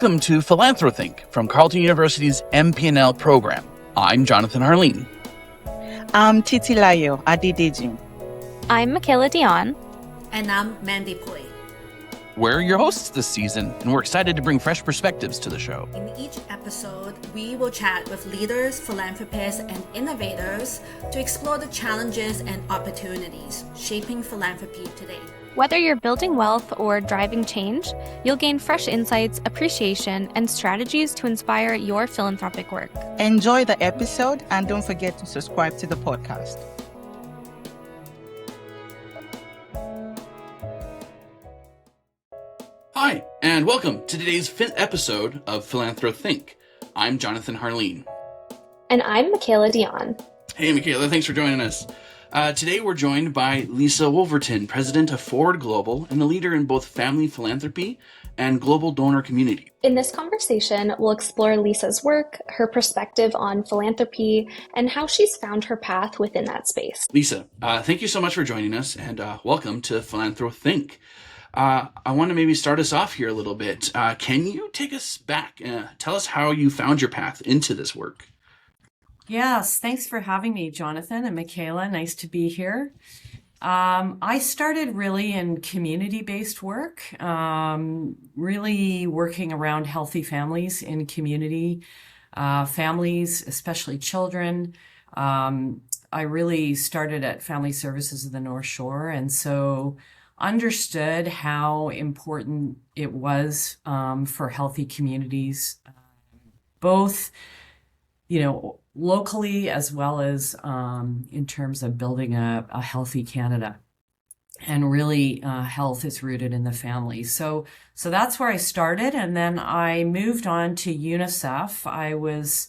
Welcome to PhilanthroThink from Carleton University's MP&L program. I'm Jonathan Harline. I'm Titilayo Adedeji. I'm Mekayla Dionne. And I'm Mandy Poi. We're your hosts this season, and we're excited to bring fresh perspectives to the show. In each episode, we will chat with leaders, philanthropists, and innovators to explore the challenges and opportunities shaping philanthropy today. Whether you're building wealth or driving change, you'll gain fresh insights, appreciation, and strategies to inspire your philanthropic work. Enjoy the episode and don't forget to subscribe to the podcast. Hi, and welcome to today's 5th episode of PhilanthroThink. I'm Jonathan Harline. And I'm Mekayla Dionne. Hey, Mekayla, thanks for joining us. Today we're joined by Lisa Wolverton, president of Forward Global and a leader in both family philanthropy and global donor community. In this conversation, we'll explore Lisa's work, her perspective on philanthropy, and how she's found her path within that space. Lisa, thank you so much for joining us, and welcome to PhilanthroThink. I want to maybe start us off here a little bit. Can you take us back? Tell us how you found your path into this work. Yes, thanks for having me, Jonathan and Mekayla. Nice to be here. I started really in community-based work, really working around healthy families in community, families, especially children. I really started at Family Services of the North Shore, and so understood how important it was for healthy communities, both, locally as well as in terms of building a healthy Canada. And really, health is rooted in the family. So that's where I started. And then I moved on to UNICEF. I was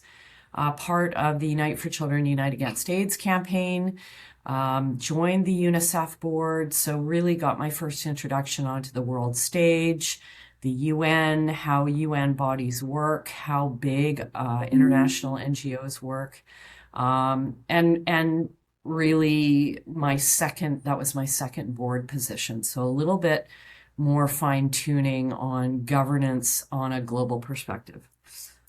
part of the Unite for Children, Unite Against AIDS campaign, joined the UNICEF board. So really got my first introduction onto the world stage, the UN, how UN bodies work, how big international NGOs work, and really that was my second board position. So a little bit more fine tuning on governance on a global perspective,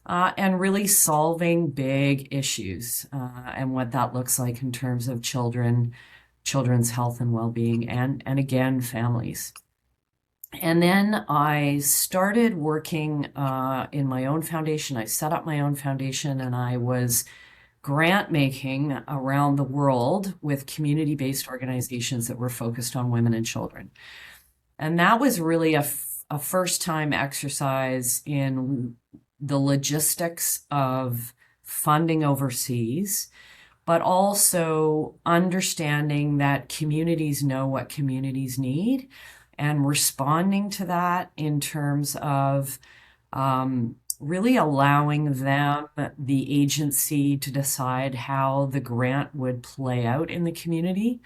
and really solving big issues and what that looks like in terms of children's health and well-being, and again, families. And then I started working in my own foundation. I set up my own foundation, and I was grant making around the world with community-based organizations that were focused on women and children. And that was really a first-time exercise in the logistics of funding overseas, but also understanding that communities know what communities need, and responding to that in terms of really allowing them the agency to decide how the grant would play out in the community,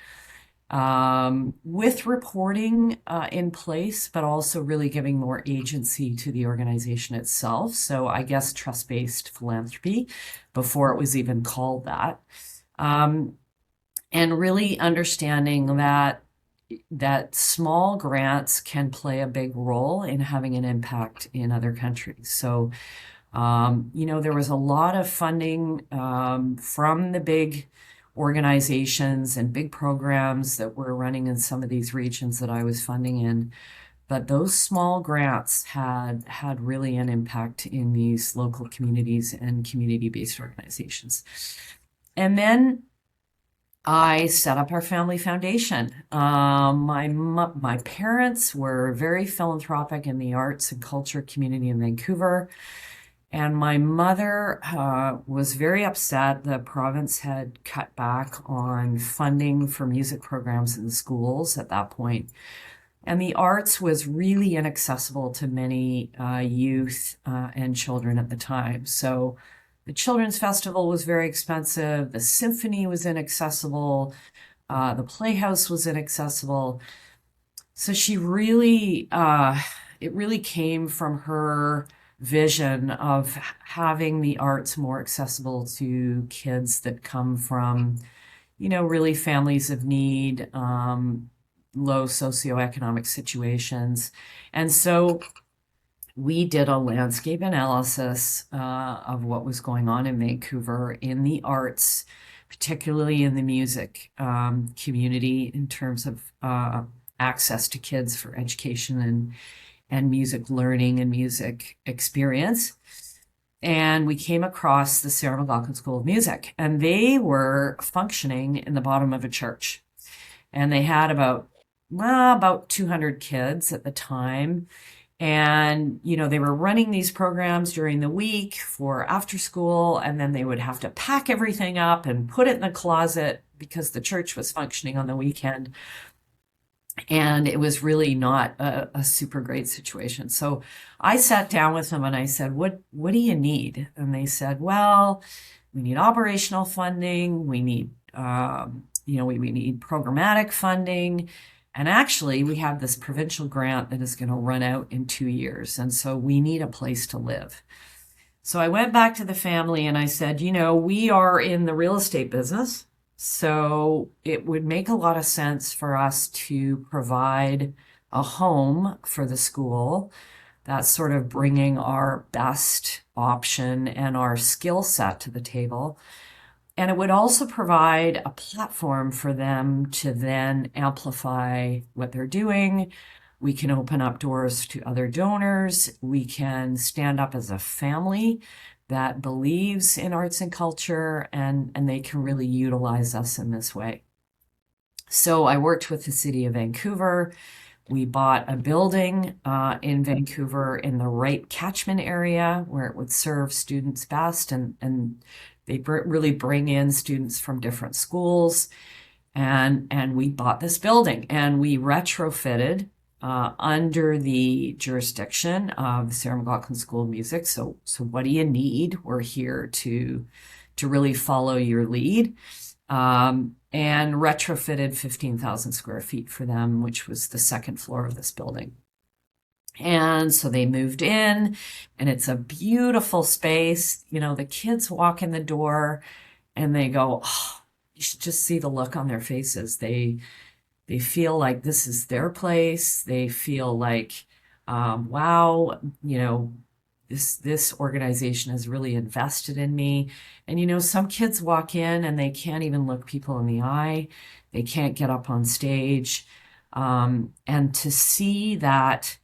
with reporting in place, but also really giving more agency to the organization itself. So I guess trust-based philanthropy before it was even called that. And really understanding that small grants can play a big role in having an impact in other countries. So, there was a lot of funding from the big organizations and big programs that were running in some of these regions that I was funding in. But those small grants had really an impact in these local communities and community-based organizations. And then I set up our family foundation. My parents were very philanthropic in the arts and culture community in Vancouver. And my mother was very upset. The province had cut back on funding for music programs in schools at that point. And the arts was really inaccessible to many youth and children at the time. So the Children's Festival was very expensive. The symphony was inaccessible. The Playhouse was inaccessible. So she really, it really came from her vision of having the arts more accessible to kids that come from, really families of need, low socioeconomic situations. And so we did a landscape analysis of what was going on in Vancouver in the arts, particularly in the music community, in terms of access to kids for education and music learning and music experience. And we came across the Sarah McLachlan School of Music, and they were functioning in the bottom of a church. And they had about 200 kids at the time. And, they were running these programs during the week for after school, and then they would have to pack everything up and put it in the closet because the church was functioning on the weekend. And it was really not a super great situation. So I sat down with them and I said, what do you need? And they said, well, we need operational funding. We need, we need programmatic funding. And actually, we have this provincial grant that is going to run out in 2 years. And so we need a place to live. So I went back to the family and I said, we are in the real estate business. So it would make a lot of sense for us to provide a home for the school. That's sort of bringing our best option and our skill set to the table. And it would also provide a platform for them to then amplify what they're doing. We can open up doors to other donors. We can stand up as a family that believes in arts and culture, and they can really utilize us in this way. So I worked with the city of Vancouver. We bought a building in Vancouver in the right catchment area where it would serve students best, and they really bring in students from different schools. And we bought this building and we retrofitted under the jurisdiction of the Sarah McLachlan School of Music. So what do you need? We're here to really follow your lead. And retrofitted 15,000 square feet for them, which was the second floor of this building. And so they moved in, and it's a beautiful space. The kids walk in the door and they go, oh, you should just see the look on their faces. They feel like this is their place. They feel like, wow, this organization has really invested in me. And, some kids walk in and they can't even look people in the eye. They can't get up on stage. And to see that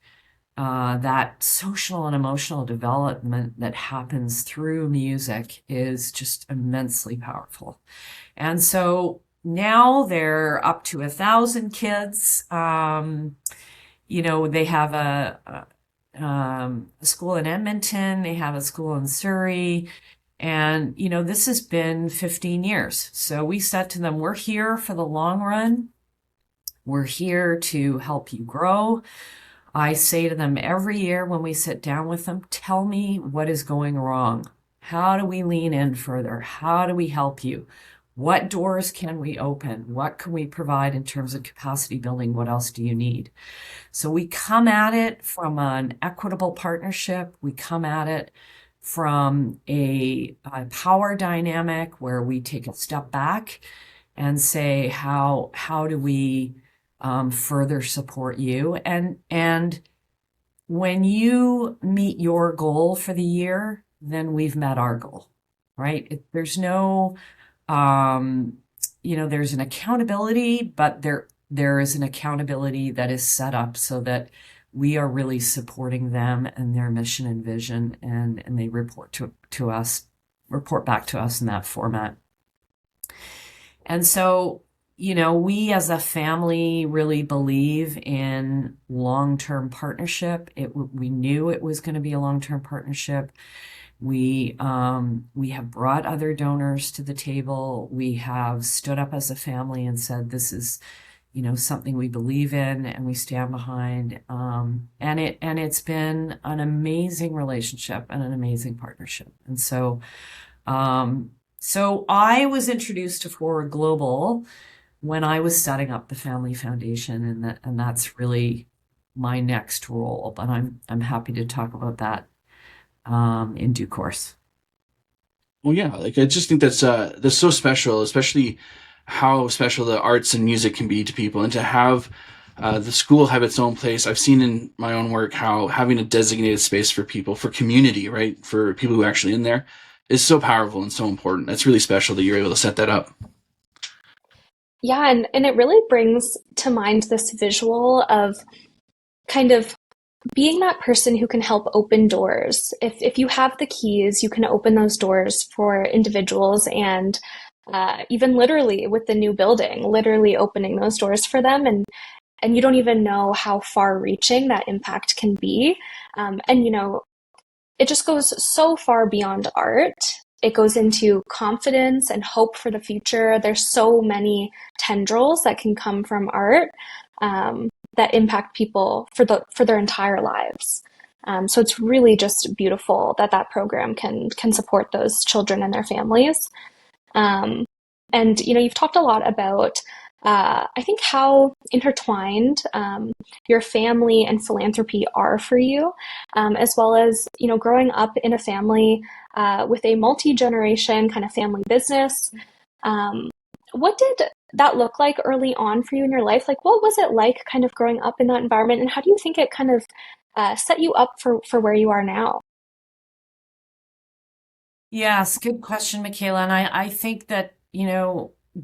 social and emotional development that happens through music is just immensely powerful. And so now they're up to 1,000 kids. They have a school in Edmonton. They have a school in Surrey. And, this has been 15 years. So we said to them, we're here for the long run. We're here to help you grow. I say to them every year when we sit down with them, tell me what is going wrong. How do we lean in further? How do we help you? What doors can we open? What can we provide in terms of capacity building? What else do you need? So we come at it from an equitable partnership. We come at it from a power dynamic where we take a step back and say, how do we further support you? And when you meet your goal for the year, then we've met our goal, right? There's no, there's an accountability, but there is an accountability that is set up so that we are really supporting them and their mission and vision, and they report back to us in that format. And so, we as a family really believe in long-term partnership. We knew it was going to be a long-term partnership. We have brought other donors to the table. We have stood up as a family and said, this is, something we believe in and we stand behind. And it's been an amazing relationship and an amazing partnership. And so I was introduced to Forward Global when I was setting up the Family Foundation, and that's really my next role. But I'm happy to talk about that in due course. Well, yeah, I just think that's so special, especially how special the arts and music can be to people, and to have the school have its own place. I've seen in my own work how having a designated space for people, for community, right, for people who are actually in there, is so powerful and so important. It's really special that you're able to set that up. Yeah, and it really brings to mind this visual of kind of being that person who can help open doors. If you have the keys, you can open those doors for individuals, and even literally with the new building, literally opening those doors for them, and you don't even know how far-reaching that impact can be. And it just goes so far beyond art. It goes into confidence and hope for the future. There's so many tendrils that can come from art that impact people for their entire lives. So it's really just beautiful that program can support those children and their families. And you've talked a lot about I think how intertwined your family and philanthropy are for you, as well as growing up in a family with a multi-generation kind of family business. What did that look like early on for you in your life? Like, what was it like kind of growing up in that environment, and how do you think it kind of set you up for where you are now? Yes, good question, Mekayla. And I think that,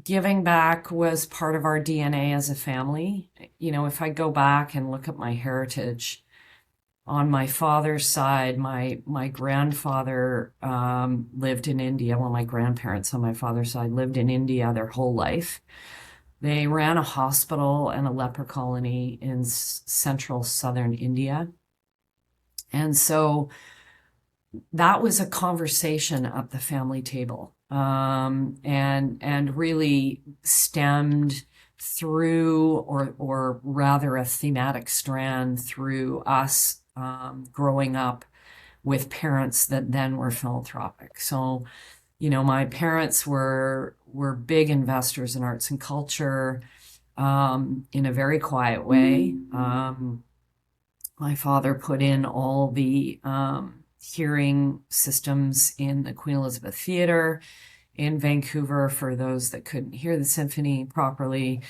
giving back was part of our DNA as a family. If I go back and look at my heritage, on my father's side, my grandfather lived in India. Well, my grandparents on my father's side lived in India their whole life. They ran a hospital and a leper colony in central southern India. And so that was a conversation at the family table, and really stemmed through, or rather a thematic strand through us growing up with parents that then were philanthropic. So, my parents were big investors in arts and culture in a very quiet way. My father put in all the hearing systems in the Queen Elizabeth Theatre in Vancouver for those that couldn't hear the symphony properly.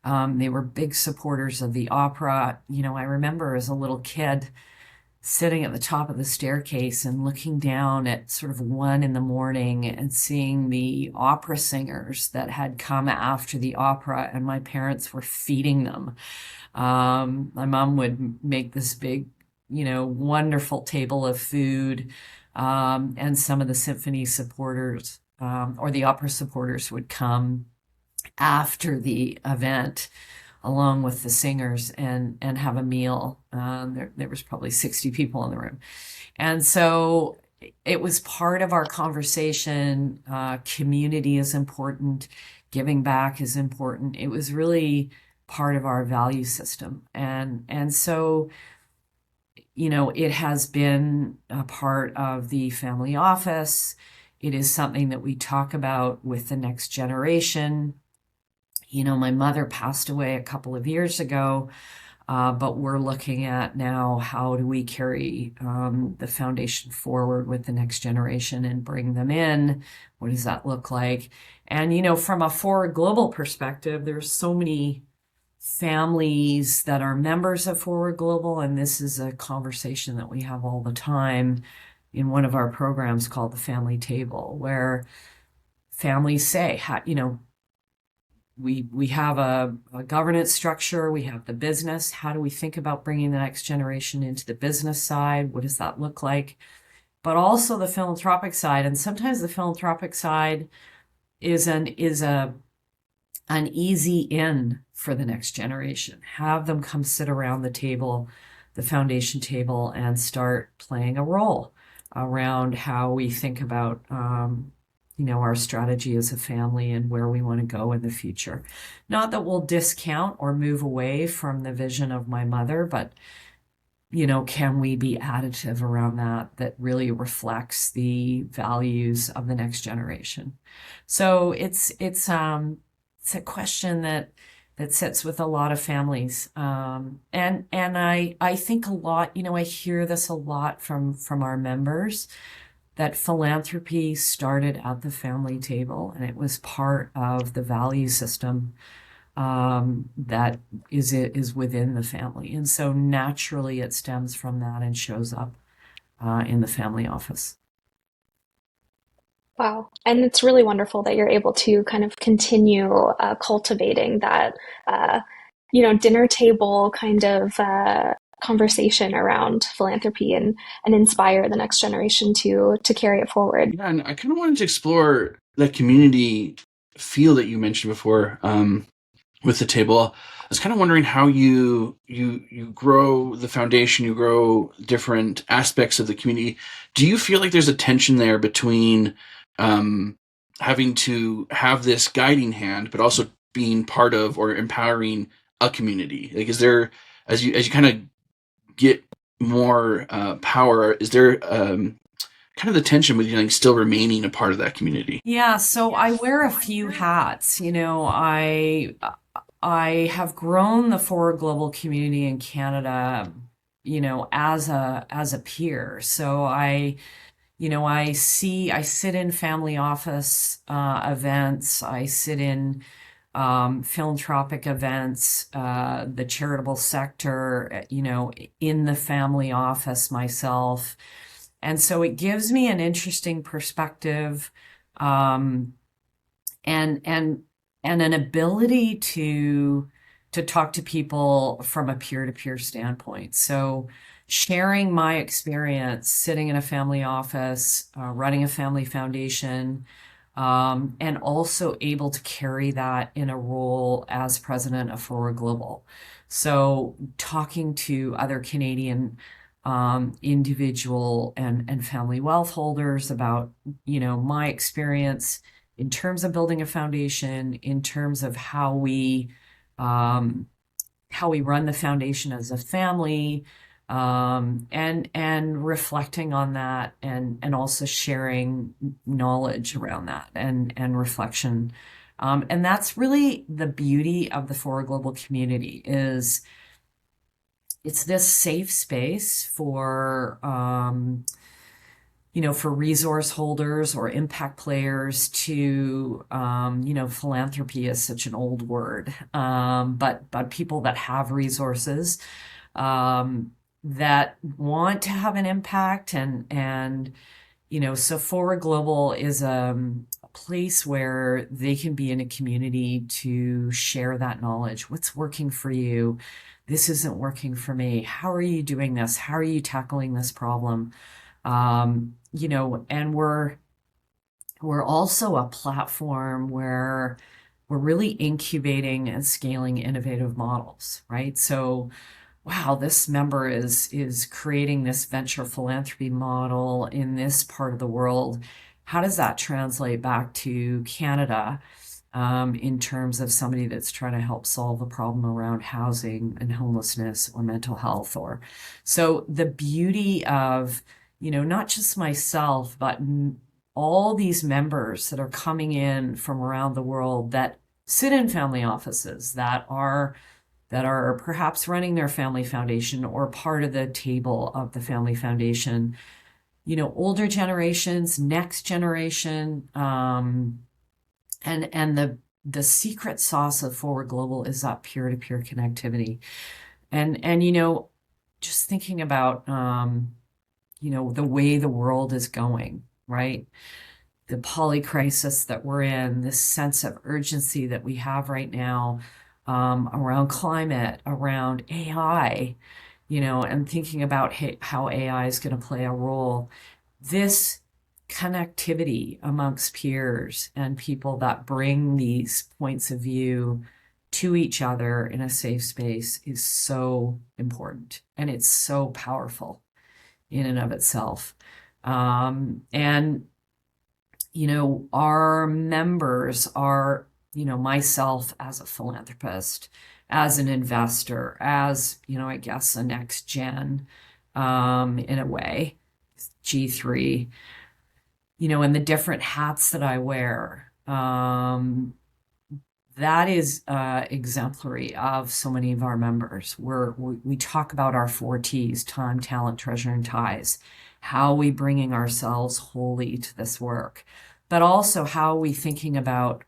They were big supporters of the opera. I remember as a little kid sitting at the top of the staircase and looking down at sort of 1 a.m. and seeing the opera singers that had come after the opera, and my parents were feeding them. My mom would make this big, wonderful table of food, and some of the symphony supporters or the opera supporters would come after the event along with the singers and have a meal. There was probably 60 people in the room. And so it was part of our conversation. Community is important. Giving back is important. It was really part of our value system. And so, it has been a part of the family office. It is something that we talk about with the next generation. My mother passed away a couple of years ago, but we're looking at now, how do we carry the foundation forward with the next generation and bring them in? What does that look like? And, from a Forward Global perspective, there's so many families that are members of Forward Global, and this is a conversation that we have all the time in one of our programs called the Family Table, where families say, we have a governance structure, we have the business. How do we think about bringing the next generation into the business side? What does that look like? But also the philanthropic side, and sometimes the philanthropic side is an easy in for the next generation. Have them come sit around the table, the foundation table, and start playing a role around how we think about our strategy as a family and where we want to go in the future. Not that we'll discount or move away from the vision of my mother, but can we be additive around that really reflects the values of the next generation? So it's a question that sits with a lot of families. And I think a lot, I hear this a lot from our members, that philanthropy started at the family table, and it was part of the value system that is within the family. And so naturally it stems from that and shows up in the family office. Wow. And it's really wonderful that you're able to kind of continue cultivating that, dinner table kind of conversation around philanthropy and inspire the next generation to carry it forward. Yeah, and I kind of wanted to explore that community feel that you mentioned before with the table. I was kind of wondering how you grow the foundation, you grow different aspects of the community. Do you feel like there's a tension there between having to have this guiding hand, but also being part of or empowering a community? Like, is there, as you kind of get more power, is there kind of the tension with like still remaining a part of that community? Yeah, so I wear a few hats. I have grown the Forward Global community in Canada, as a peer. So I sit in family office events. I sit in philanthropic events, the charitable sector, in the family office myself. And so it gives me an interesting perspective, and an ability to talk to people from a peer-to-peer standpoint. So sharing my experience sitting in a family office, running a family foundation, and also able to carry that in a role as president of Forward Global. So talking to other Canadian individual and family wealth holders about, my experience in terms of building a foundation, in terms of how we run the foundation as a family, and reflecting on that, and also sharing knowledge around that and reflection. And that's really the beauty of the Forward Global community is it's this safe space for for resource holders or impact players to, philanthropy is such an old word, but people that have resources, that want to have an impact and so Forward Global is a place where they can be in a community to share that knowledge. What's working for you? This isn't working for me. How are you doing this? How are you tackling this problem? And we're also a platform where we're really incubating and scaling innovative models, right? So, wow, this member is creating this venture philanthropy model in this part of the world. How does that translate back to Canada, in terms of somebody that's trying to help solve a problem around housing and homelessness or mental health? Or so the beauty of not just myself, but all these members that are coming in from around the world that sit in family offices, that are perhaps running their family foundation or part of the table of the family foundation, older generations, next generation, and the secret sauce of Forward Global is that peer-to-peer connectivity. And just thinking about the way the world is going, right? The poly crisis that we're in, this sense of urgency that we have right now, around climate, around AI, and thinking about how AI is going to play a role. This connectivity amongst peers and people that bring these points of view to each other in a safe space is so important, and it's so powerful in and of itself. And our members are, myself as a philanthropist, as an investor, as, I guess a next gen, in a way, G3, and the different hats that I wear. That is exemplary of so many of our members. We talk about our 4 T's: time, talent, treasure, and ties. How are we bringing ourselves wholly to this work? But also how are we thinking about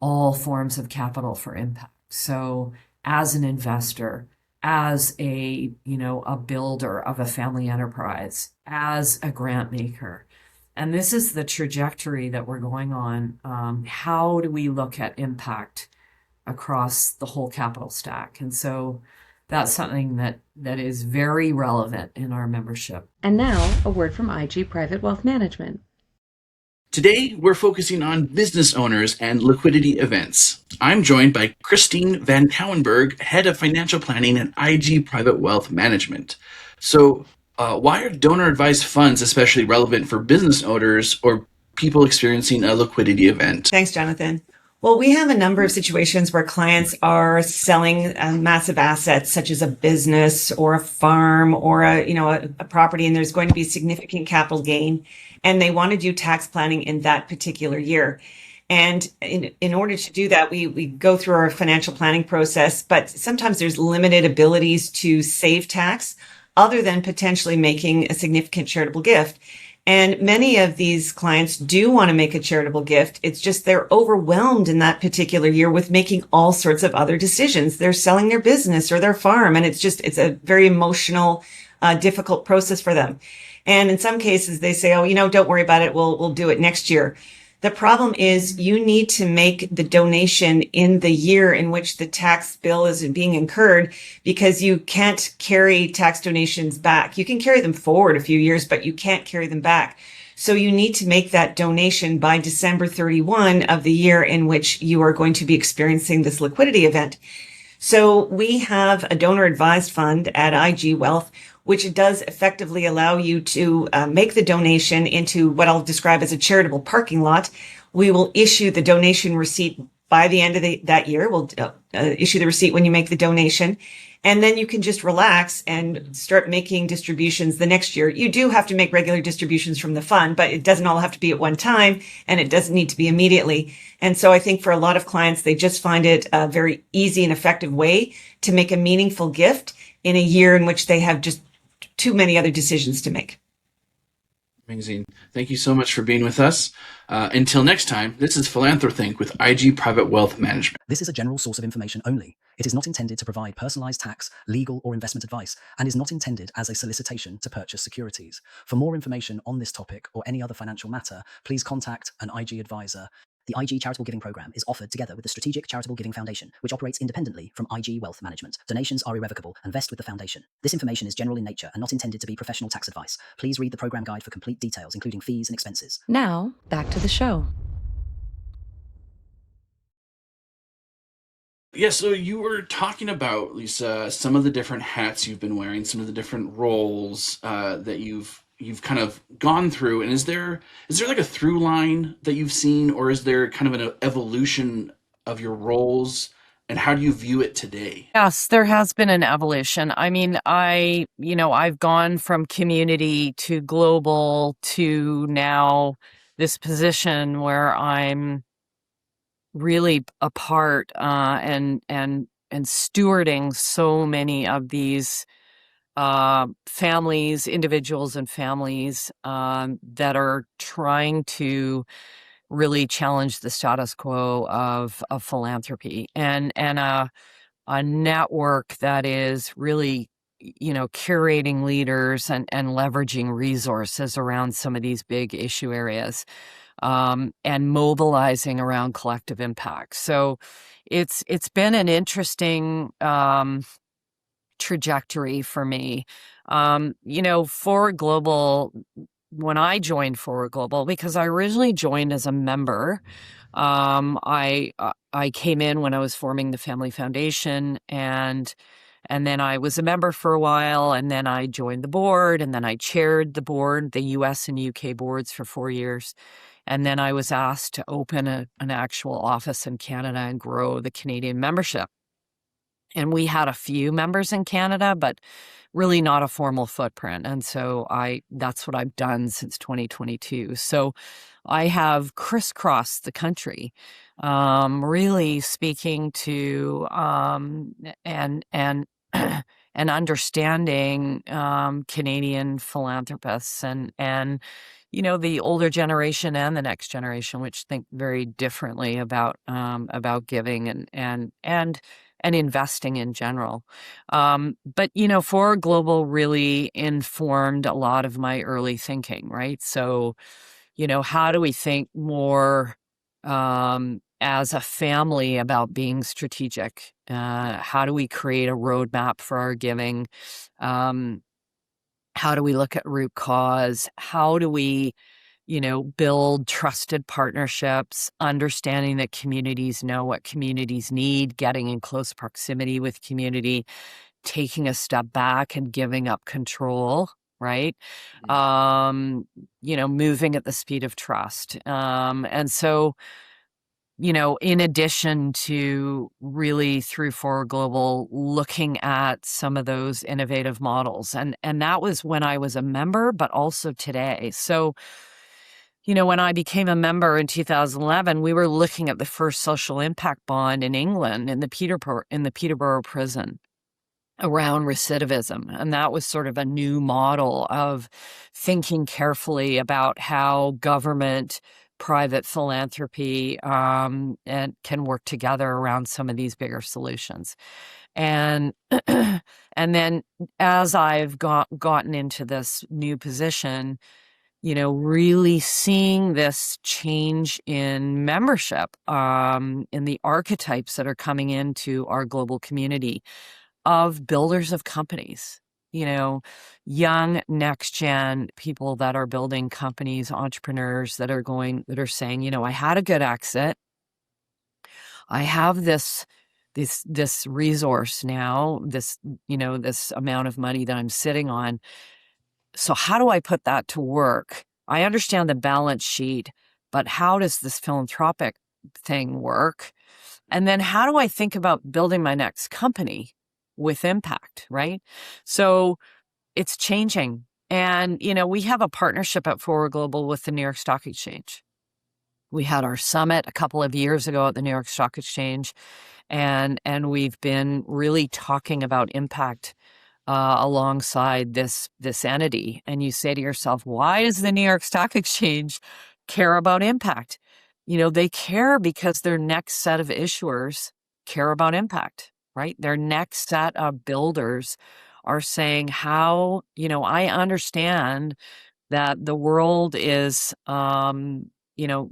all forms of capital for impact, So as an investor, as a builder of a family enterprise, as a grant maker. And this is the trajectory that we're going on. How do we look at impact across the whole capital stack? And so that's something that is very relevant in our membership. And now, a word from IG Private Wealth Management. Today, we're focusing on business owners and liquidity events. I'm joined by Christine Van Cowenberg, Head of Financial Planning at IG Private Wealth Management. So, why are donor-advised funds especially relevant for business owners or people experiencing a liquidity event? Thanks, Jonathan. Well, we have a number of situations where clients are selling massive assets, such as a business or a farm or a property, and there's going to be significant capital gain, and they want to do tax planning in that particular year. And in order to do that, we go through our financial planning process, but sometimes there's limited abilities to save tax other than potentially making a significant charitable gift. And many of these clients do want to make a charitable gift. It's just they're overwhelmed in that particular year with making all sorts of other decisions. They're selling their business or their farm, and it's a very emotional, difficult process for them. And in some cases, they say, "Oh, don't worry about it. We'll do it next year." The problem is you need to make the donation in the year in which the tax bill is being incurred, because you can't carry tax donations back. You can carry them forward a few years, but you can't carry them back. So you need to make that donation by December 31 of the year in which you are going to be experiencing this liquidity event. So we have a donor advised fund at IG Wealth, which does effectively allow you to make the donation into what I'll describe as a charitable parking lot. We will issue the donation receipt by the end of that year. We'll issue the receipt when you make the donation. And then you can just relax and start making distributions the next year. You do have to make regular distributions from the fund, but it doesn't all have to be at one time, and it doesn't need to be immediately. And so I think for a lot of clients, they just find it a very easy and effective way to make a meaningful gift in a year in which they have just too many other decisions to make. Amazing. Thank you so much for being with us. Until next time, this is PhilanthroThink with IG Private Wealth Management. This is a general source of information only. It is not intended to provide personalized tax, legal, or investment advice, and is not intended as a solicitation to purchase securities. For more information on this topic or any other financial matter, please contact an IG advisor. The IG Charitable Giving Program is offered together with the Strategic Charitable Giving Foundation, which operates independently from IG Wealth Management. Donations are irrevocable and vest with the foundation. This information is general in nature and not intended to be professional tax advice. Please read the program guide for complete details, including fees and expenses. Now, back to the show. Yeah, so you were talking about, Lisa, some of the different hats you've been wearing, some of the different roles that you've kind of gone through. And is there like a through line that you've seen, or is there kind of an evolution of your roles, and how do you view it today? Yes, there has been an evolution. I mean, I've gone from community to global to now this position where I'm really a part and stewarding so many of these families, individuals and families that are trying to really challenge the status quo of philanthropy, and a network that is really, curating leaders and leveraging resources around some of these big issue areas, and mobilizing around collective impact. So it's been an interesting trajectory for me. Forward Global, when I joined Forward Global, because I originally joined as a member, I came in when I was forming the Family Foundation, and then I was a member for a while, and then I joined the board, and then I chaired the board, the US and UK boards, for 4 years. And then I was asked to open an actual office in Canada and grow the Canadian membership. And we had a few members in Canada, but really not a formal footprint. And so that's what I've done since 2022. So I have crisscrossed the country, really speaking to and and understanding Canadian philanthropists and the older generation and the next generation, which think very differently about giving and investing in general. But For Global really informed a lot of my early thinking, right? So, how do we think more as a family about being strategic? How do we create a roadmap for our giving? How do we look at root cause? How do we, build trusted partnerships, understanding that communities know what communities need, getting in close proximity with community, taking a step back and giving up control, right? Moving at the speed of trust. And so, in addition to really through Forward Global looking at some of those innovative models. And that was when I was a member, but also today. So, when I became a member in 2011, we were looking at the first social impact bond in England in the Peterborough prison around recidivism. And that was sort of a new model of thinking carefully about how government, private philanthropy, and can work together around some of these bigger solutions. And and then as I've gotten into this new position, really seeing this change in membership, in the archetypes that are coming into our global community of builders of companies, young next gen people that are building companies, entrepreneurs that are saying, I had a good exit. I have this resource now, this amount of money that I'm sitting on. So how do I put that to work? I understand the balance sheet, but how does this philanthropic thing work? And then how do I think about building my next company with impact, right? So it's changing. And, we have a partnership at Forward Global with the New York Stock Exchange. We had our summit a couple of years ago at the New York Stock Exchange, and we've been really talking about impact alongside this entity. And you say to yourself, why does the New York Stock Exchange care about impact? They care because their next set of issuers care about impact, right? Their next set of builders are saying how, I understand that the world is, the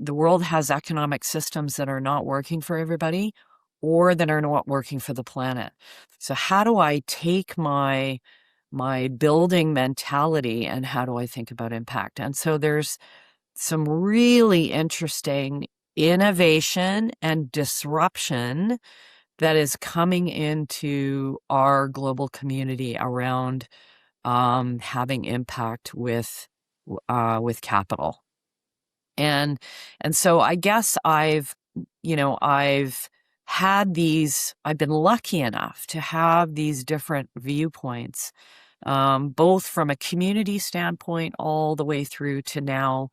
world has economic systems that are not working for everybody or that are not working for the planet. So how do I take my building mentality and how do I think about impact? And so there's some really interesting innovation and disruption that is coming into our global community around having impact with capital. And so I guess I've been lucky enough to have these different viewpoints, both from a community standpoint all the way through to now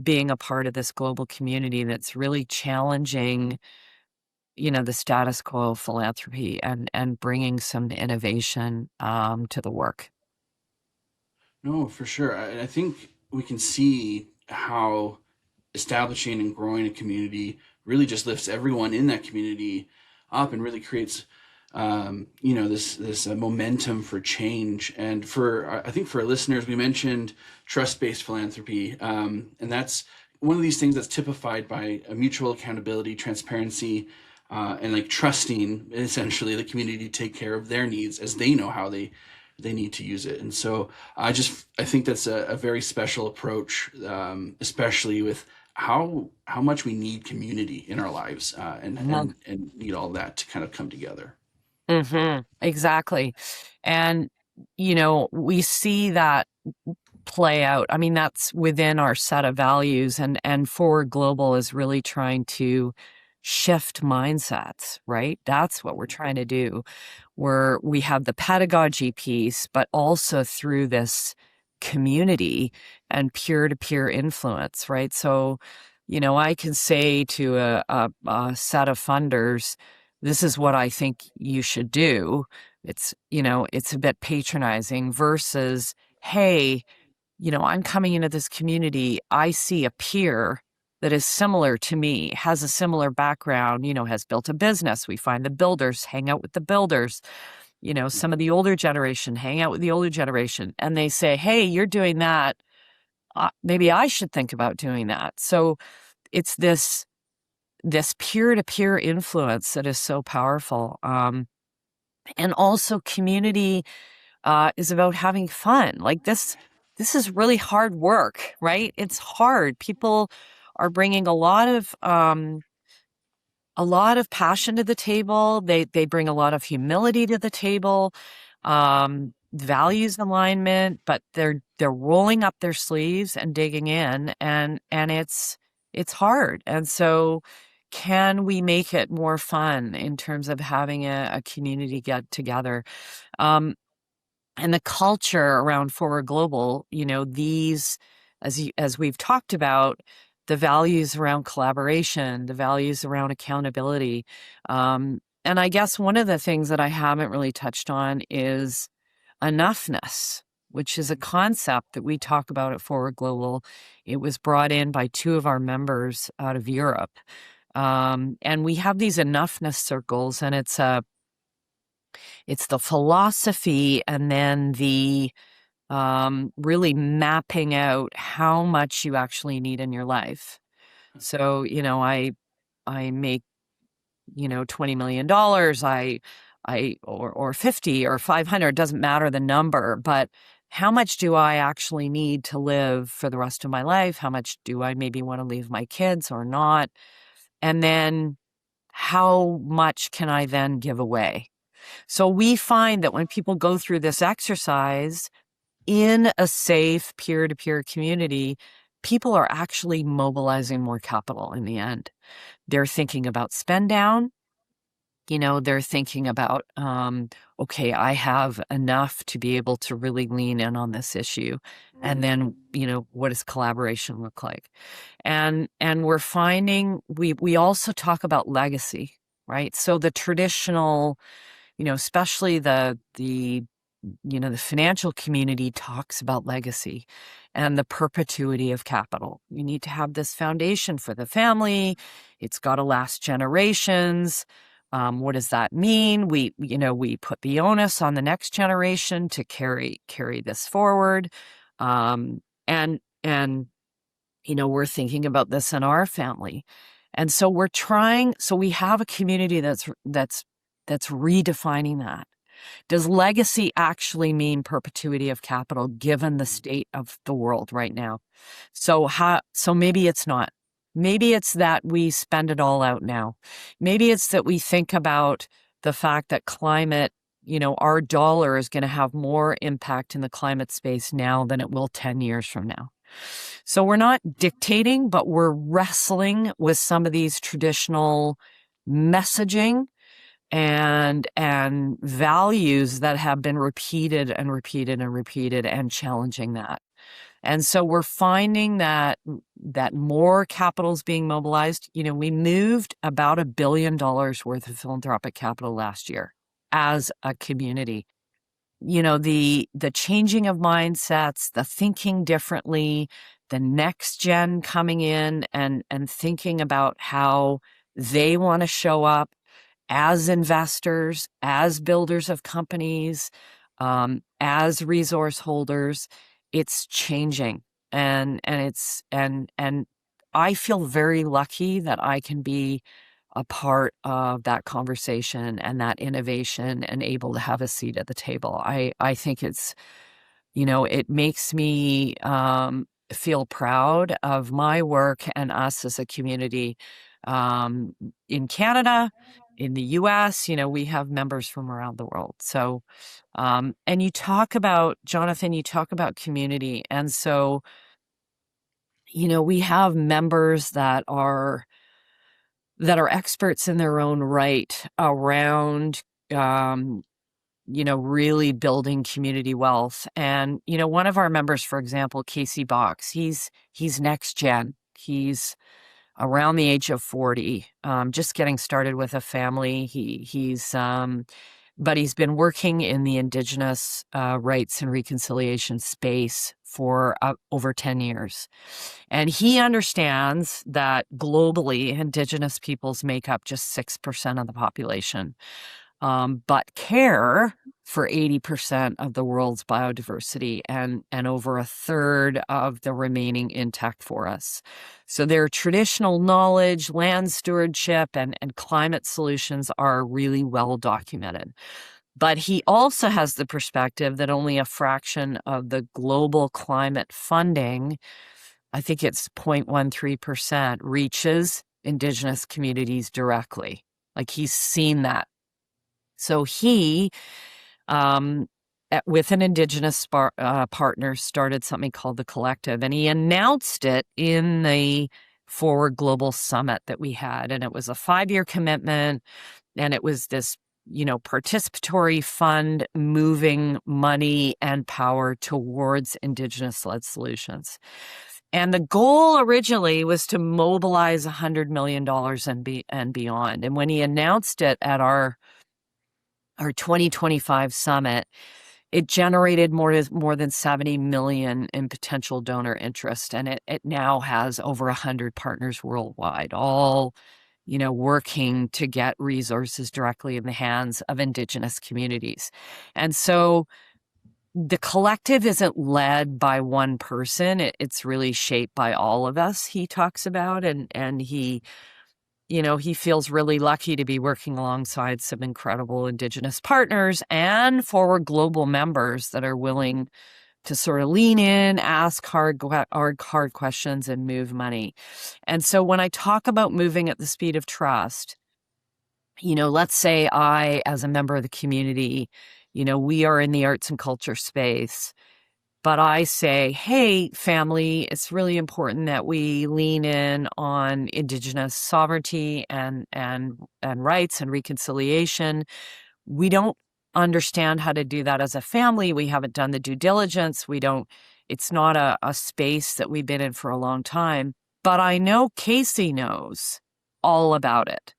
being a part of this global community that's really challenging, the status quo of philanthropy and bringing some innovation to the work. No, for sure. I think we can see how establishing and growing a community really just lifts everyone in that community up and really creates, this momentum for change. And I think for our listeners, we mentioned trust-based philanthropy, and that's one of these things that's typified by a mutual accountability, transparency, and like trusting essentially the community to take care of their needs as they know how they need to use it. And so I think that's a very special approach, especially with how much we need community in our lives, and need all that to kind of come together. Mm-hmm. Exactly. And, we see that play out. I mean, that's within our set of values, and Forward Global is really trying to shift mindsets, right? That's what we're trying to do, where we have the pedagogy piece, but also through this community and peer-to-peer influence, right? So, I can say to a set of funders, this is what I think you should do. It's a bit patronizing versus, hey, I'm coming into this community, I see a peer that is similar to me, has a similar background, has built a business. We find the builders, hang out with the builders, some of the older generation, hang out with the older generation, and they say, hey, you're doing that. Maybe I should think about doing that. So it's this peer-to-peer influence that is so powerful. And also community is about having fun. Like this is really hard work, right? It's hard. People are bringing a lot of passion to the table. They bring a lot of humility to the table, values alignment, but they're rolling up their sleeves and digging in, and it's hard. And so can we make it more fun in terms of having a community get together? And the culture around Forward Global, these, as we've talked about, the values around collaboration, the values around accountability. And I guess one of the things that I haven't really touched on is enoughness, which is a concept that we talk about at Forward Global. It was brought in by two of our members out of Europe. And we have these enoughness circles, and it's the philosophy and then the really mapping out how much you actually need in your life. So, I make, $20 million, or 50 or 500, doesn't matter the number, but how much do I actually need to live for the rest of my life? How much do I maybe want to leave my kids or not? And then how much can I then give away? So we find that when people go through this exercise in a safe peer-to-peer community, people are actually mobilizing more capital in the end. They're thinking about spend down. They're thinking about, okay, I have enough to be able to really lean in on this issue. And then, what does collaboration look like? And we're finding, we also talk about legacy, right? So the traditional, especially the financial community talks about legacy and the perpetuity of capital. You need to have this foundation for the family. It's got to last generations. What does that mean? We put the onus on the next generation to carry this forward. And we're thinking about this in our family. And so we have a community that's redefining that. Does legacy actually mean perpetuity of capital given the state of the world right now? So maybe it's not. Maybe it's that we spend it all out now. Maybe it's that we think about the fact that climate, our dollar is going to have more impact in the climate space now than it will 10 years from now. So we're not dictating, but we're wrestling with some of these traditional messaging and values that have been repeated and repeated and repeated, and challenging that. And so we're finding that more capital is being mobilized. We moved about $1 billion worth of philanthropic capital last year as a community. The changing of mindsets, the thinking differently, the next gen coming in and thinking about how they want to show up as investors, as builders of companies, as resource holders. It's changing, and I feel very lucky that I can be a part of that conversation and that innovation and able to have a seat at the table. I think it's, it makes me feel proud of my work and us as a community in Canada, in the US. We have members from around the world. So, and you talk about, Jonathan, community. And so, we have members that are experts in their own right around, really building community wealth. And, one of our members, for example, Casey Box, he's next gen. He's around the age of 40, just getting started with a family. But he's been working in the Indigenous rights and reconciliation space for over 10 years. And he understands that globally, Indigenous peoples make up just 6% of the population, but care for 80% of the world's biodiversity and over a third of the remaining intact forests. So their traditional knowledge, land stewardship, and climate solutions are really well documented. But he also has the perspective that only a fraction of the global climate funding, I think it's 0.13%, reaches Indigenous communities directly. Like, he's seen that. So he, with an Indigenous partner, started something called the Collective, and he announced it in the Forward Global Summit that we had. And it was a 5-year commitment, and it was this participatory fund moving money and power towards Indigenous-led solutions. And the goal originally was to mobilize $100 million and beyond. And when he announced it at our 2025 summit, it generated more than 70 million in potential donor interest. And it now has over 100 partners worldwide, all working to get resources directly in the hands of Indigenous communities. And so the Collective isn't led by one person. It's really shaped by all of us, he talks about. And he feels really lucky to be working alongside some incredible Indigenous partners and forward global members that are willing to sort of lean in, ask hard questions, and move money. And so when I talk about moving at the speed of trust, let's say I, as a member of the community, we are in the arts and culture space, but I say, hey, family, it's really important that we lean in on Indigenous sovereignty and rights and reconciliation. We don't understand how to do that as a family. We haven't done the due diligence. It's not a space that we've been in for a long time, but I know Casey knows all about it.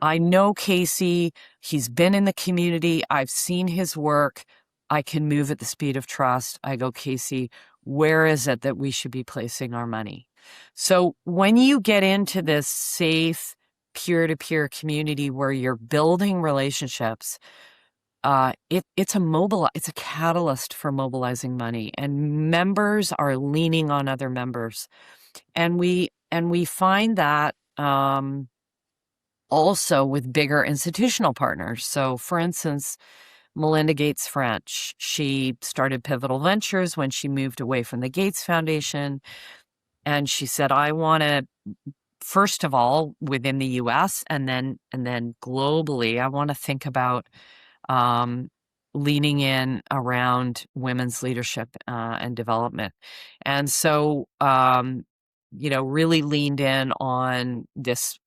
I know Casey, he's been in the community. I've seen his work. I can move at the speed of trust. I go, Casey, where is it that we should be placing our money? So when you get into this safe, peer-to-peer community where you're building relationships, it's a catalyst for mobilizing money, and members are leaning on other members, and we find that also with bigger institutional partners. So, for instance, Melinda Gates French, she started Pivotal Ventures when she moved away from the Gates Foundation, and she said, I want to, first of all, within the U.S. and then globally, I want to think about leaning in around women's leadership and development. And so, really leaned in on this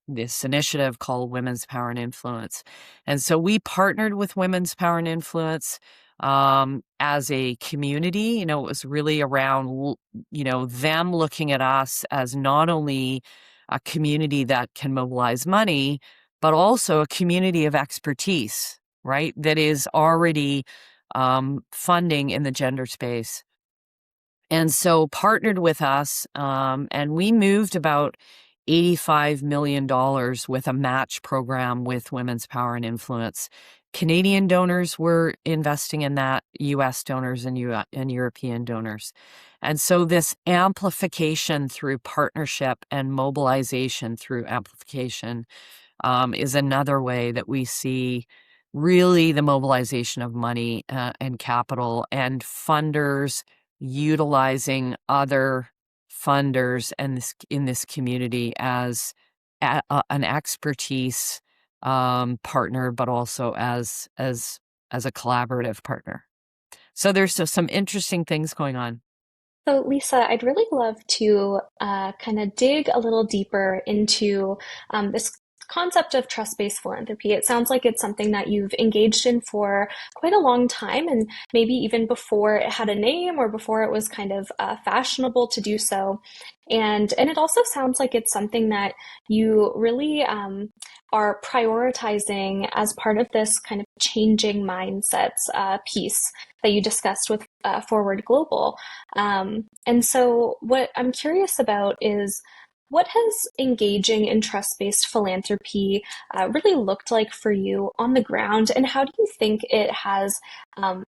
initiative called Women's Power and Influence. And so we partnered with Women's Power and Influence as a community. It was really around, them looking at us as not only a community that can mobilize money, but also a community of expertise, right? That is already funding in the gender space. And so partnered with us, and we moved about $85 million with a match program with Women's Power and Influence. Canadian donors were investing in that, U.S. donors and European donors. And so this amplification through partnership and mobilization through amplification is another way that we see really the mobilization of money and capital, and funders utilizing other funders and in this community as an expertise partner, but also as a collaborative partner. So there's some interesting things going on. So Lisa, I'd really love to kind of dig a little deeper into this concept of trust-based philanthropy. It sounds like it's something that you've engaged in for quite a long time, and maybe even before it had a name or before it was kind of fashionable to do so. And it also sounds like it's something that you really are prioritizing as part of this kind of changing mindsets piece that you discussed with Forward Global. And so what I'm curious about is, what has engaging in trust-based philanthropy really looked like for you on the ground, and how do you think it has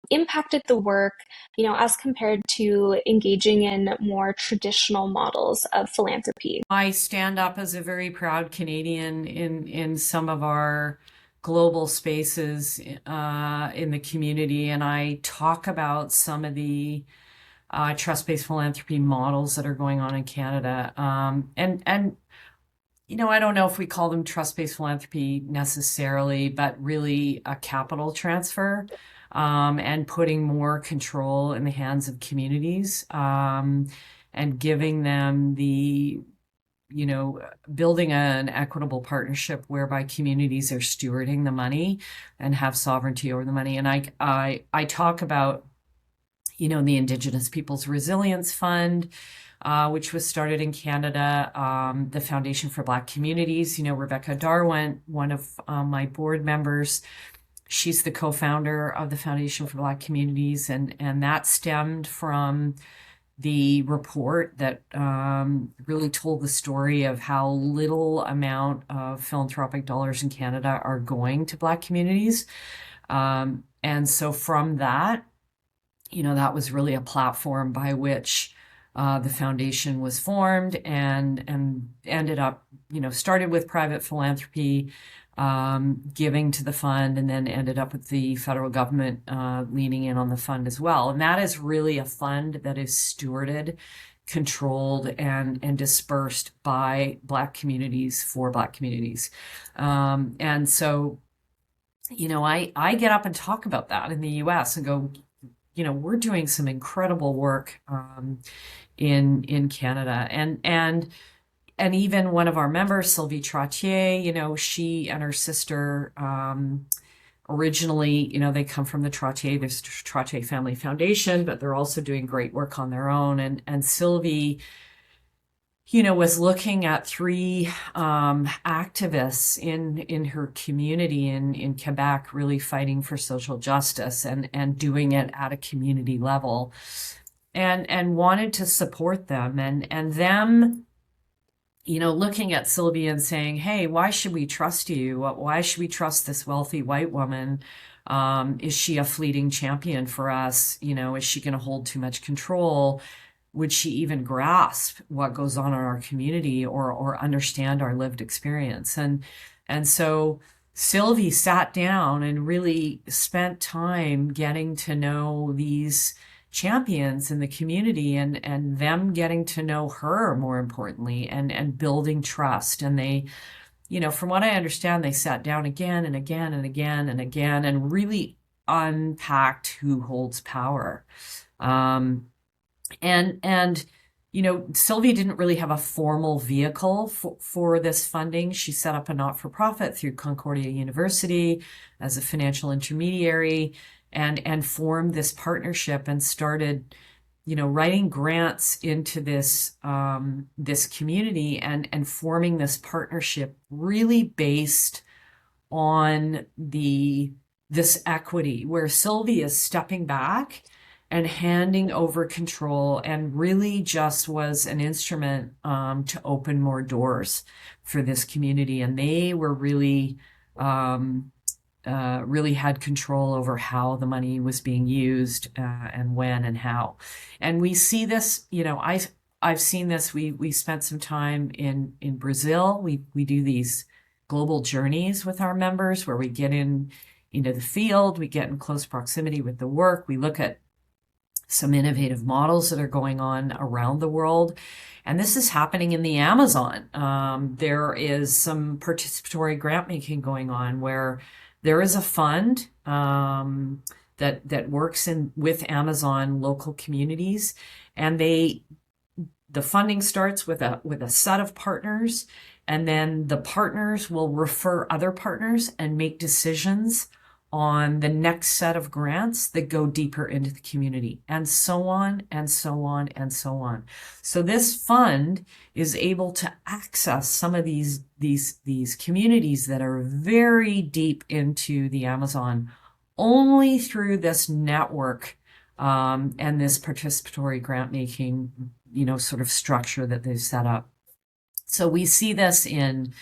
impacted the work, as compared to engaging in more traditional models of philanthropy? I stand up as a very proud Canadian in some of our global spaces in the community, and I talk about some of the trust-based philanthropy models that are going on in Canada. And I don't know if we call them trust-based philanthropy necessarily, but really a capital transfer and putting more control in the hands of communities and giving them building an equitable partnership whereby communities are stewarding the money and have sovereignty over the money. And I talk about the Indigenous Peoples Resilience Fund, which was started in Canada, the Foundation for Black Communities. Rebecca Darwin, one of my board members, she's the co-founder of the Foundation for Black Communities, and that stemmed from the report that really told the story of how little amount of philanthropic dollars in Canada are going to Black communities. And so from that, that was really a platform by which the foundation was formed and ended up, started with private philanthropy, giving to the fund, and then ended up with the federal government leaning in on the fund as well. And that is really a fund that is stewarded, controlled, and dispersed by Black communities for Black communities. And so, I get up and talk about that in the US and go, we're doing some incredible work in Canada. And even one of our members, Sylvie Trottier, she and her sister originally, they come from the Trottier, there's Trottier Family Foundation, but they're also doing great work on their own. And Sylvie, was looking at three activists in her community in Quebec, really fighting for social justice and doing it at a community level, and wanted to support them and them, looking at Sylvie and saying, hey, why should we trust you? Why should we trust this wealthy white woman? Is she a fleeting champion for us? Is she going to hold too much control? Would she even grasp what goes on in our community or understand our lived experience? And so Sylvie sat down and really spent time getting to know these champions in the community and them getting to know her, more importantly, and building trust. And they, from what I understand, they sat down again and again and again and again and really unpacked who holds power. And Sylvie didn't really have a formal vehicle for this funding. She set up a not-for-profit through Concordia University as a financial intermediary and formed this partnership and started, writing grants into this community and forming this partnership really based on this equity, where Sylvie is stepping back and handing over control and really just was an instrument to open more doors for this community. And they were really had control over how the money was being used and when and how. And we see this, I've seen this. We spent some time in Brazil. We do these global journeys with our members where we get into the field, we get in close proximity with the work, we look at some innovative models that are going on around the world. And this is happening in the Amazon. There is some participatory grant making going on where there is a fund that works with Amazon local communities, and the funding starts with a set of partners, and then the partners will refer other partners and make decisions on the next set of grants that go deeper into the community, and so on and so on and so on. So this fund is able to access some of these communities that are very deep into the Amazon only through this network and this participatory grant making, sort of structure that they've set up. So we see this in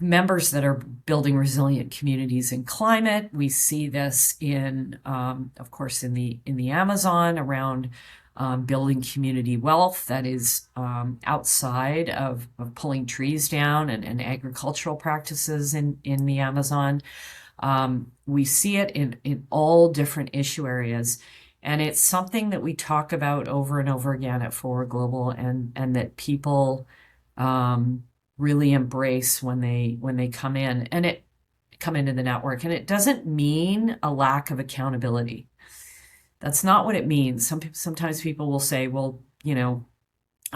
members that are building resilient communities in climate. We see this in, of course, in the Amazon around building community wealth that is outside of pulling trees down and agricultural practices in the Amazon. We see it in all different issue areas. And it's something that we talk about over and over again at Forward Global, and that people really embrace when they come into the network. And it doesn't mean a lack of accountability. That's not what it means. Sometimes people will say, well, I'm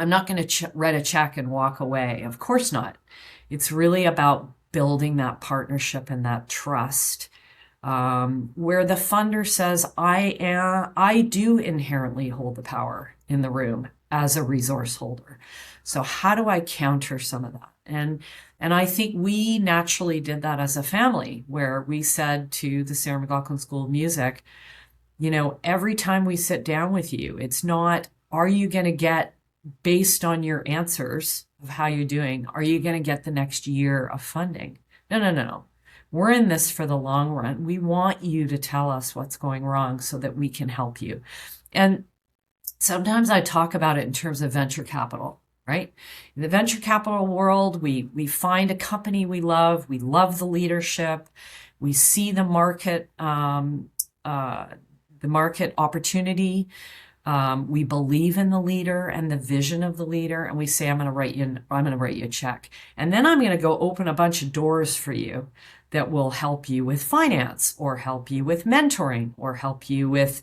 not going to write a check and walk away. Of course not. It's really about building that partnership and that trust, where the funder says, I do inherently hold the power in the room as a resource holder. So how do I counter some of that? And I think we naturally did that as a family, where we said to the Sarah McLachlan School of Music, every time we sit down with you, it's not, are you going to get, based on your answers of how you're doing, are you going to get the next year of funding? No. We're in this for the long run. We want you to tell us what's going wrong so that we can help you. And sometimes I talk about it in terms of venture capital, right? In the venture capital world, we find a company we love the leadership, we see the market opportunity, we believe in the leader and the vision of the leader, and we say, I'm going to write you a check, and then I'm going to go open a bunch of doors for you that will help you with finance, or help you with mentoring, or help you with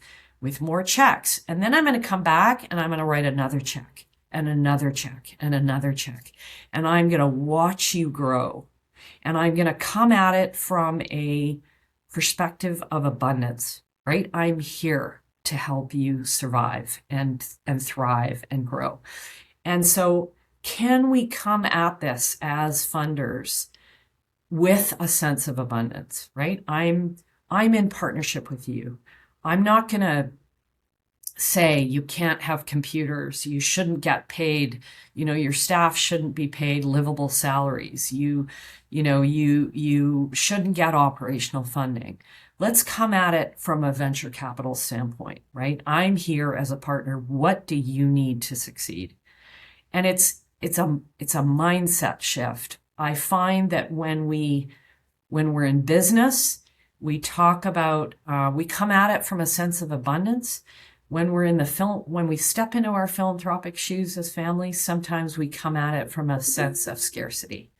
more checks. And then I'm going to come back and I'm going to write another check and another check and another check. And I'm going to watch you grow. And I'm going to come at it from a perspective of abundance, right? I'm here to help you survive and thrive and grow. And so can we come at this as funders with a sense of abundance, right? I'm in partnership with you. I'm not going to say you can't have computers, you shouldn't get paid, your staff shouldn't be paid livable salaries, you shouldn't get operational funding. Let's come at it from a venture capital standpoint, right? I'm here as a partner. What do you need to succeed? And it's a mindset shift. I find that when we're in business, we talk about, we come at it from a sense of abundance. When we're when we step into our philanthropic shoes as families, sometimes we come at it from a sense of scarcity.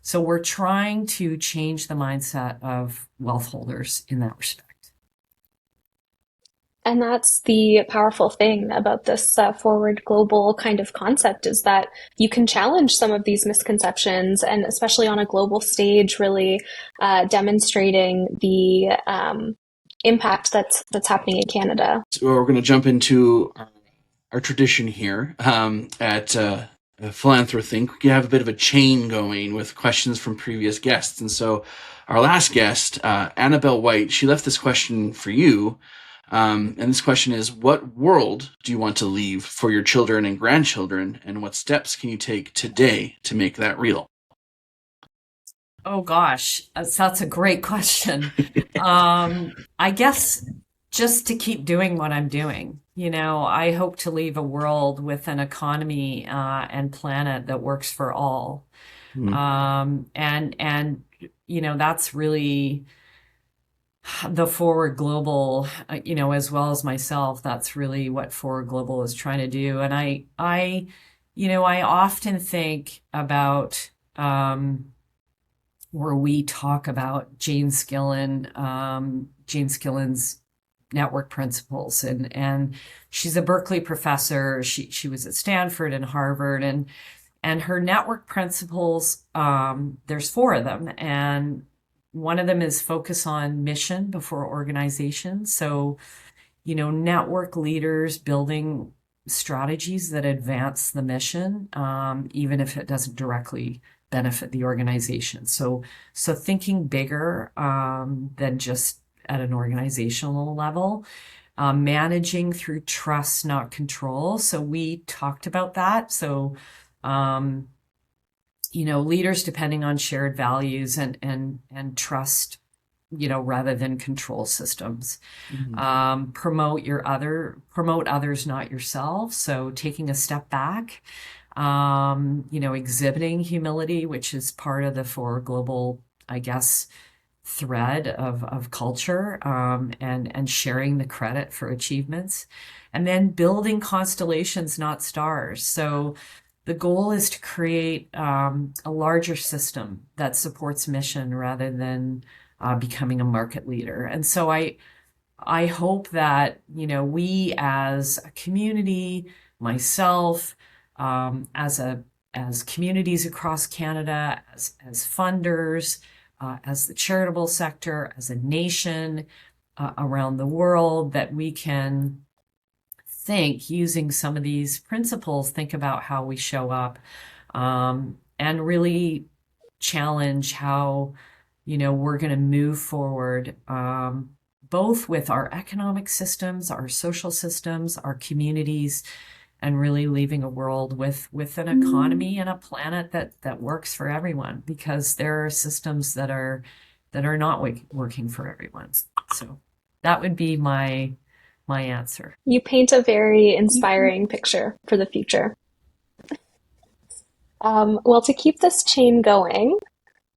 So we're trying to change the mindset of wealth holders in that respect. And that's the powerful thing about this forward global kind of concept, is that you can challenge some of these misconceptions, and especially on a global stage, really demonstrating the impact that's happening in Canada. So we're going to jump into our tradition here at PhilanthroThink. We have a bit of a chain going with questions from previous guests. And so our last guest, Annabelle White, she left this question for you. And this question is, what world do you want to leave for your children and grandchildren? And what steps can you take today to make that real? Oh, gosh, that's a great question. I guess just to keep doing what I'm doing. I hope to leave a world with an economy and planet that works for all. And that's really the Forward Global, as well as myself, that's really what Forward Global is trying to do. And I often think about where we talk about Jane Skillen's network principles, and she's a Berkeley professor. She was at Stanford and Harvard, and her network principles, there's 4 of them, and one of them is focus on mission before organization. So, network leaders building strategies that advance the mission, even if it doesn't directly benefit the organization. So thinking bigger than just at an organizational level, managing through trust, not control. So we talked about that. So, leaders depending on shared values and trust, rather than control systems. Mm-hmm. Promote others, not yourself. So taking a step back, exhibiting humility, which is part of the four global, I guess, thread of culture, and sharing the credit for achievements, and then building constellations, not stars. So the goal is to create a larger system that supports mission rather than becoming a market leader. And so I hope that, we as a community, myself, as communities across Canada, as funders, as the charitable sector, as a nation around the world, that we can think using some of these principles, think about how we show up, and really challenge how, we're going to move forward, both with our economic systems, our social systems, our communities, and really leaving a world with an economy and a planet that works for everyone, because there are systems that are not working for everyone. So that would be my answer. You paint a very inspiring picture for the future. Well, to keep this chain going,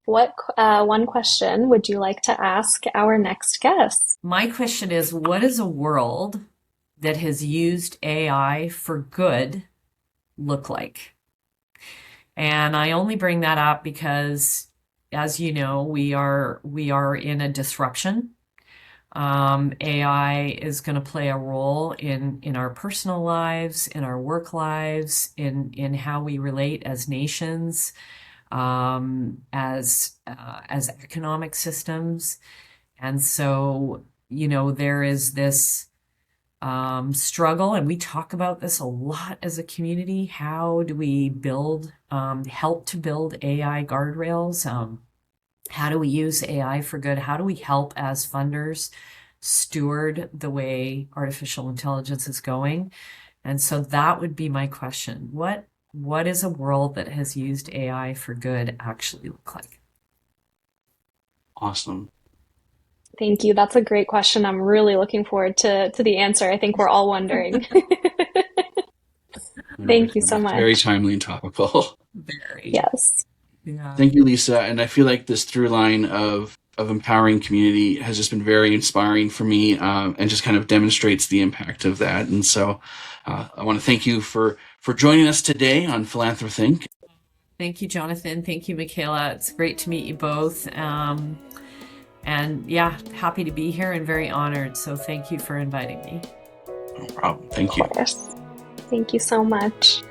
what one question would you like to ask our next guest? My question is, what is a world that has used AI for good look like? And I only bring that up because, as you know, we are in a disruption. AI is going to play a role in our personal lives, in our work lives, in how we relate as nations, as economic systems. And so, there is this struggle, and we talk about this a lot as a community. How do we help to build AI guardrails? How do we use AI for good? How do we help as funders steward the way artificial intelligence is going? And so that would be my question. What is a world that has used AI for good actually look like? Awesome. Thank you. That's a great question. I'm really looking forward to the answer. I think we're all wondering. Thank you so much. Very timely and topical. Very. Yes. Yeah. Thank you, Lisa. And I feel like this through line of empowering community has just been very inspiring for me, and just kind of demonstrates the impact of that. And so I want to thank you for joining us today on PhilanthroThink. Thank you, Jonathan. Thank you, Mekayla. It's great to meet you both. And yeah, happy to be here and very honored. So thank you for inviting me. No problem. Thank you. Of course. Thank you so much.